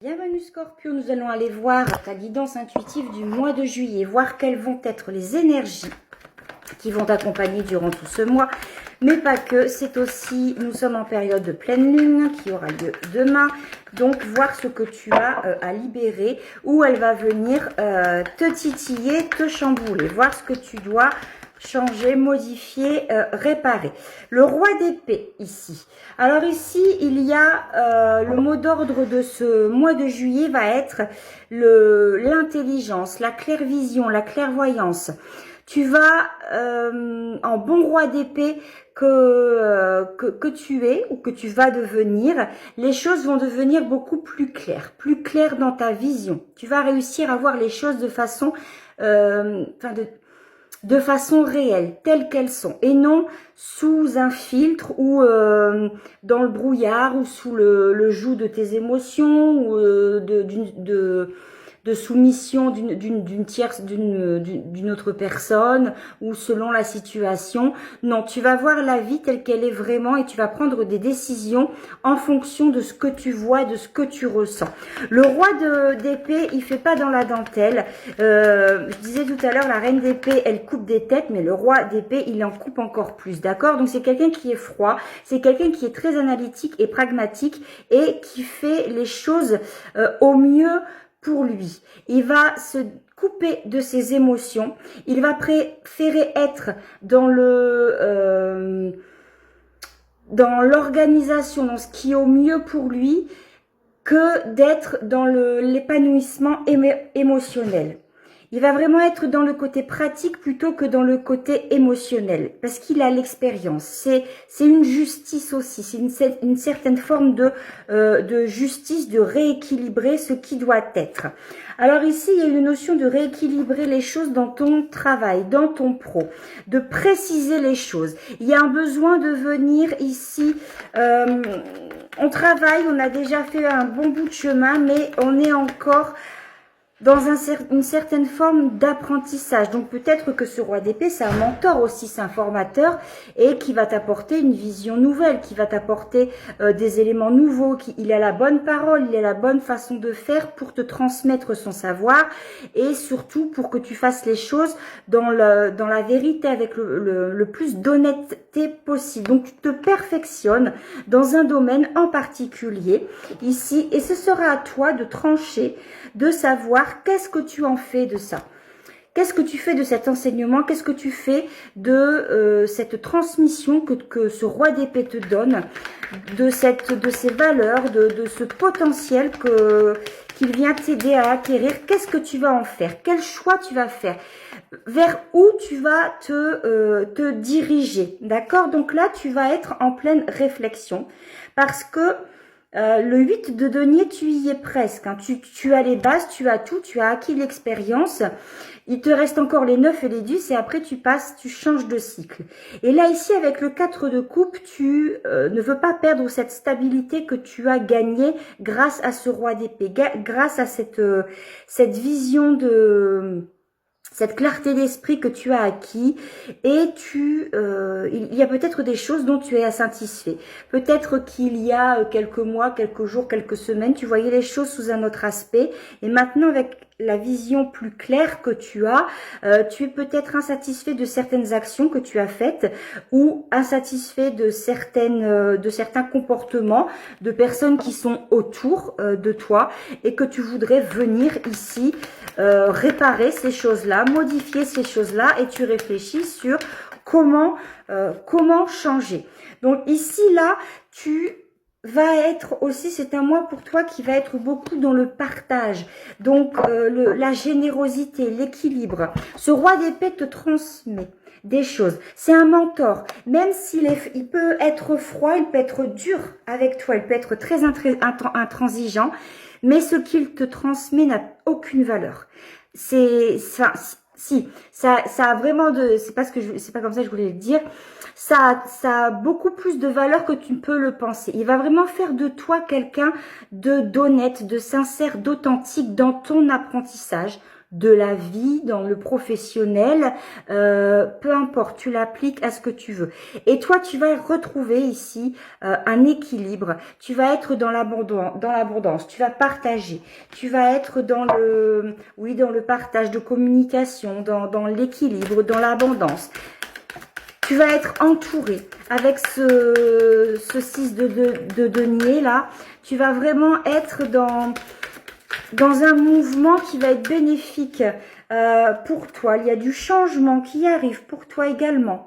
Bienvenue Scorpio, nous allons aller voir ta guidance intuitive du mois de juillet, voir quelles vont être les énergies qui vont t'accompagner durant tout ce mois, mais pas que, c'est aussi, nous sommes en période de pleine lune qui aura lieu demain, donc voir ce que tu as à libérer, où elle va venir te titiller, te chambouler, voir ce que tu dois changer, modifier, réparer. Le roi d'épée ici. Alors ici, il y a le mot d'ordre de ce mois de juillet va être l'intelligence, la clairvision, la clairvoyance. Tu vas, en bon roi d'épée que tu es ou que tu vas devenir, les choses vont devenir beaucoup plus claires dans ta vision. Tu vas réussir à voir les choses de façon, de façon réelle, telles qu'elles sont, et non sous un filtre ou dans le brouillard ou sous le joug de tes émotions ou de soumission d'une autre personne ou selon la situation. Non, tu vas voir la vie telle qu'elle est vraiment et tu vas prendre des décisions en fonction de ce que tu vois, de ce que tu ressens. Le roi d'épée, il fait pas dans la dentelle. Je disais tout à l'heure, la reine d'épée, elle coupe des têtes, mais le roi d'épée, il en coupe encore plus, d'accord? Donc c'est quelqu'un qui est froid, c'est quelqu'un qui est très analytique et pragmatique et qui fait les choses au mieux pour lui. Il va se couper de ses émotions. Il va préférer être dans l'organisation, dans ce qui est au mieux pour lui, que d'être dans l'épanouissement émotionnel. Il va vraiment être dans le côté pratique plutôt que dans le côté émotionnel, parce qu'il a l'expérience. C'est une justice aussi, c'est une certaine forme de justice, de rééquilibrer ce qui doit être. Alors ici, il y a une notion de rééquilibrer les choses dans ton travail, dans ton pro, de préciser les choses. Il y a un besoin de venir ici, on travaille, on a déjà fait un bon bout de chemin, mais on est encore dans une certaine forme d'apprentissage. Donc peut-être que ce roi d'épée, c'est un mentor aussi, c'est un formateur et qui va t'apporter une vision nouvelle, qui va t'apporter des éléments nouveaux, il a la bonne parole, il a la bonne façon de faire pour te transmettre son savoir et surtout pour que tu fasses les choses dans la vérité avec le plus d'honnêteté possible. Donc tu te perfectionnes dans un domaine en particulier ici et ce sera à toi de trancher, de savoir qu'est-ce que tu en fais de ça. Qu'est-ce que tu fais de cet enseignement? Qu'est-ce que tu fais de cette transmission que ce roi d'épée te donne, de ces valeurs, de ce potentiel qu'il vient t'aider à acquérir? Qu'est-ce que tu vas en faire? Quel choix tu vas faire? Vers où tu vas te diriger? D'accord? Donc là, tu vas être en pleine réflexion parce que le 8 de denier, tu y es presque. Hein. Tu as les bases, tu as tout, tu as acquis l'expérience. Il te reste encore les 9 et les 10 et après tu changes de cycle. Et là ici avec le 4 de coupe, tu ne veux pas perdre cette stabilité que tu as gagnée grâce à ce roi d'épée, grâce à cette vision cette clarté d'esprit que tu as acquis et il y a peut-être des choses dont tu es insatisfait. Peut-être qu'il y a quelques mois, quelques jours, quelques semaines, tu voyais les choses sous un autre aspect et maintenant avec la vision plus claire que tu as, tu es peut-être insatisfait de certaines actions que tu as faites ou insatisfait de certains comportements de personnes qui sont autour de toi et que tu voudrais venir ici réparer ces choses-là, modifier ces choses-là et tu réfléchis sur comment changer. Donc ici, là, tu va être aussi, c'est un mois pour toi qui va être beaucoup dans le partage, donc la générosité, l'équilibre. Ce roi d'épée te transmet des choses. C'est un mentor, même il peut être froid, il peut être dur avec toi, il peut être très intransigeant, mais ce qu'il te transmet n'a aucune valeur. Si, ça a vraiment c'est pas comme ça que je voulais le dire. Ça a beaucoup plus de valeur que tu ne peux le penser. Il va vraiment faire de toi quelqu'un d'honnête, de sincère, d'authentique dans ton apprentissage, de la vie, dans le professionnel, peu importe, tu l'appliques à ce que tu veux. Et toi, tu vas retrouver ici un équilibre, tu vas être dans l'abondance, tu vas partager, tu vas être dans dans le partage de communication, dans l'équilibre, dans l'abondance. Tu vas être entouré avec ce 6 de denier là. Tu vas vraiment être dans un mouvement qui va être bénéfique pour toi. Il y a du changement qui arrive pour toi également.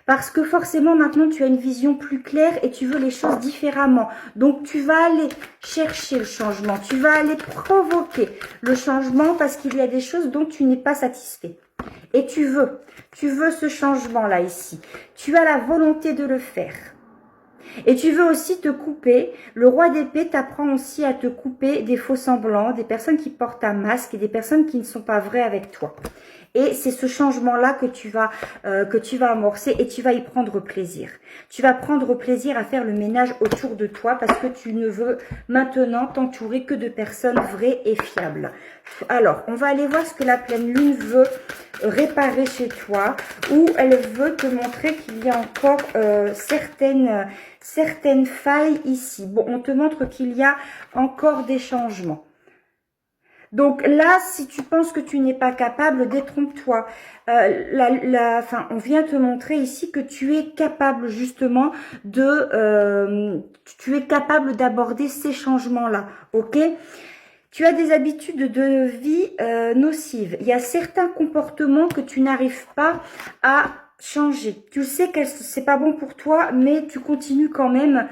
Parce que forcément, maintenant, tu as une vision plus claire et tu veux les choses différemment. Donc, tu vas aller chercher le changement. Tu vas aller provoquer le changement parce qu'il y a des choses dont tu n'es pas satisfait. Et tu veux ce changement-là ici. Tu as la volonté de le faire. Et tu veux aussi te couper. Le roi d'épée t'apprend aussi à te couper des faux semblants, des personnes qui portent un masque et des personnes qui ne sont pas vraies avec toi. Et c'est ce changement-là que tu vas amorcer et tu vas y prendre plaisir. Tu vas prendre plaisir à faire le ménage autour de toi parce que tu ne veux maintenant t'entourer que de personnes vraies et fiables. Alors, on va aller voir ce que la pleine lune veut réparer chez toi, ou elle veut te montrer qu'il y a encore certaines failles ici. Bon, on te montre qu'il y a encore des changements. Donc là, si tu penses que tu n'es pas capable, détrompe-toi. On vient te montrer ici que tu es capable justement tu es capable d'aborder ces changements-là, ok? Tu as des habitudes de vie nocives. Il y a certains comportements que tu n'arrives pas à changer. Tu sais que c'est pas bon pour toi, mais tu continues quand même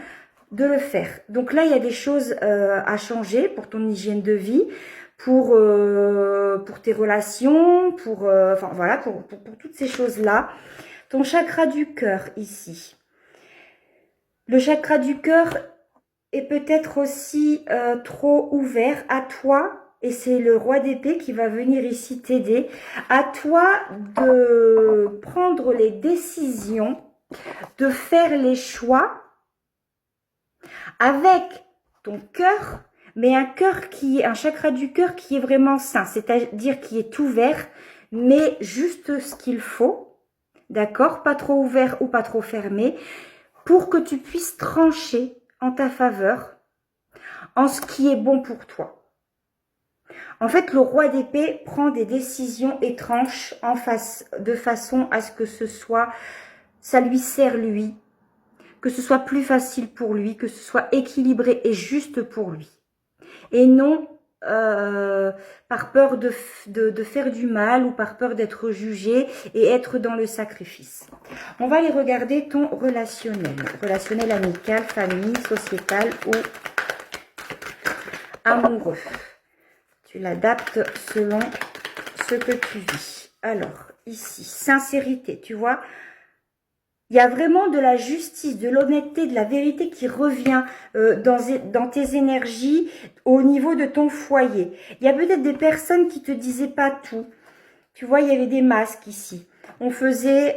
de le faire. Donc là, il y a des choses à changer pour ton hygiène de vie, pour tes relations, pour toutes ces choses-là. Ton chakra du cœur ici. Le chakra du cœur est peut-être aussi trop ouvert à toi, et c'est le roi d'épée qui va venir ici t'aider, à toi de prendre les décisions, de faire les choix avec ton cœur, mais un chakra du cœur qui est vraiment sain, c'est-à-dire qui est ouvert, mais juste ce qu'il faut, d'accord? Pas trop ouvert ou pas trop fermé, pour que tu puisses trancher en ta faveur, en ce qui est bon pour toi. En fait, le roi d'épée prend des décisions et tranche de façon à ce que ça lui sert lui, que ce soit plus facile pour lui, que ce soit équilibré et juste pour lui. Et non par peur de faire du mal ou par peur d'être jugé et être dans le sacrifice. On va aller regarder ton relationnel. Relationnel amical, famille, sociétal ou amoureux. Tu l'adaptes selon ce que tu vis. Alors, ici, sincérité, tu vois. Il y a vraiment de la justice, de l'honnêteté, de la vérité qui revient dans tes énergies au niveau de ton foyer. Il y a peut-être des personnes qui te disaient pas tout. Tu vois, il y avait des masques ici. On faisait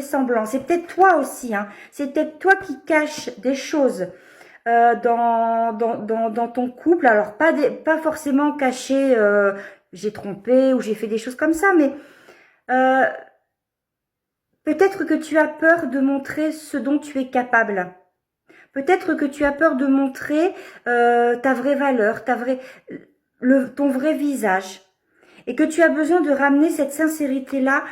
semblant. C'est peut-être toi aussi, hein. C'est peut-être toi qui caches des choses dans ton couple. Alors, pas forcément caché, j'ai trompé ou j'ai fait des choses comme ça, mais peut-être que tu as peur de montrer ce dont tu es capable. Peut-être que tu as peur de montrer ta vraie valeur, ton vrai visage. Et que tu as besoin de ramener cette sincérité-là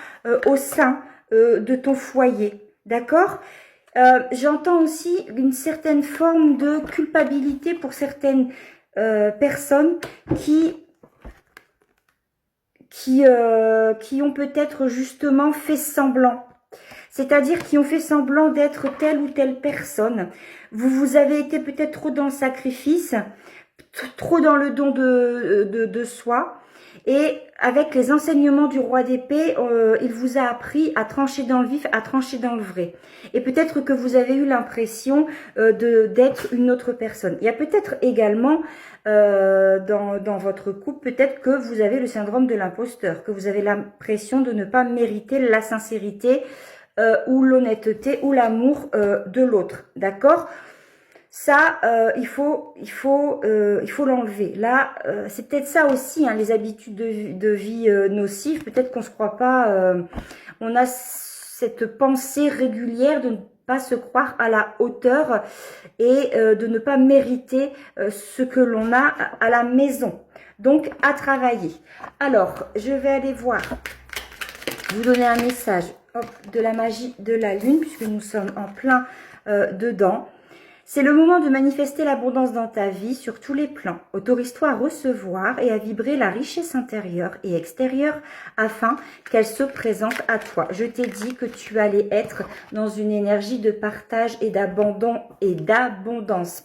au sein de ton foyer. D'accord? J'entends aussi une certaine forme de culpabilité pour certaines personnes qui ont peut-être justement fait semblant. C'est-à-dire qui ont fait semblant d'être telle ou telle personne. Vous avez été peut-être trop dans le sacrifice, trop dans le don de soi. Et avec les enseignements du roi d'épée, il vous a appris à trancher dans le vif, à trancher dans le vrai. Et peut-être que vous avez eu l'impression d'être une autre personne. Il y a peut-être également dans votre couple, peut-être que vous avez le syndrome de l'imposteur, que vous avez l'impression de ne pas mériter la sincérité ou l'honnêteté ou l'amour de l'autre. D'accord ? Ça, il faut l'enlever. Là, c'est peut-être ça aussi, hein, les habitudes de vie nocives. Peut-être qu'on se croit pas. On a cette pensée régulière de ne pas se croire à la hauteur et de ne pas mériter ce que l'on a à la maison. Donc, à travailler. Alors, je vais aller voir, vous donner un message de la magie de la lune, puisque nous sommes en plein dedans. C'est le moment de manifester l'abondance dans ta vie sur tous les plans. Autorise-toi à recevoir et à vibrer la richesse intérieure et extérieure afin qu'elle se présente à toi. Je t'ai dit que tu allais être dans une énergie de partage et d'abondance,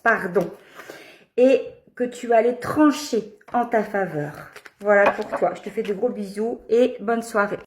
et que tu allais trancher en ta faveur. Voilà pour toi. Je te fais de gros bisous et bonne soirée.